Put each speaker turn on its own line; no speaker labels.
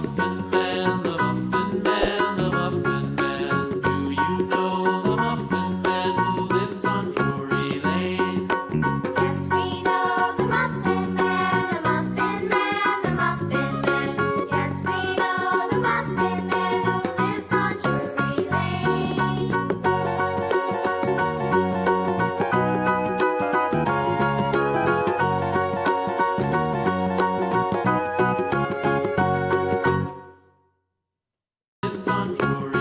Muffin Man, the Muffin Man, the Muffin Man. Do you know the Muffin Man who lives on Drury Lane?
Yes, we know the Muffin Man, the Muffin Man, the Muffin Man. Yes, we know the Muffin Man who lives on Drury Lane.
Lives on Drury